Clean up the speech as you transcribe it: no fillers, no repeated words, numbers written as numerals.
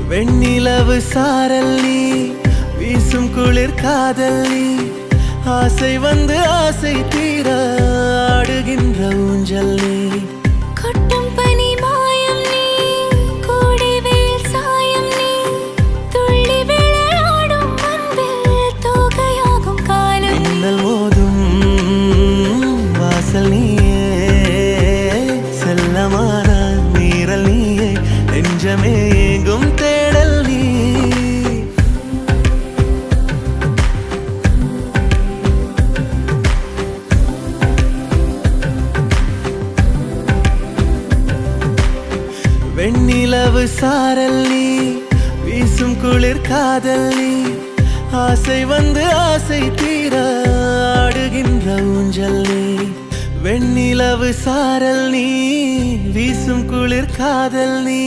வெண்ணிலவு சாரல் நீ, வீசும் குளிர் காதல் நீ, ஆசை வந்து ஆசை தீர ஆடுகின்ற ஊஞ்சல் நீ. கொட்டும் பனி மாயம் நீ, கோடை வெயில் சாயம் நீ, துள்ளி விளையாடும் அன்பில் தோகையாகும் காலம். மின்னல் மோதும் வாசல் நீயே, செல்லமான நீரல் நீயே, நெஞ்சமே எங்கும் தேடல் நீ. வெண்ணிலவு சாரல் நீ, வீசும் குளிர் காதல் நீ, ஆசை வந்து ஆசை தீர ஆடுகின்ற ஊஞ்சல் நீ. வெண்ணிலவு சாரல் நீ, வீசும் குளிர் காதல் நீ,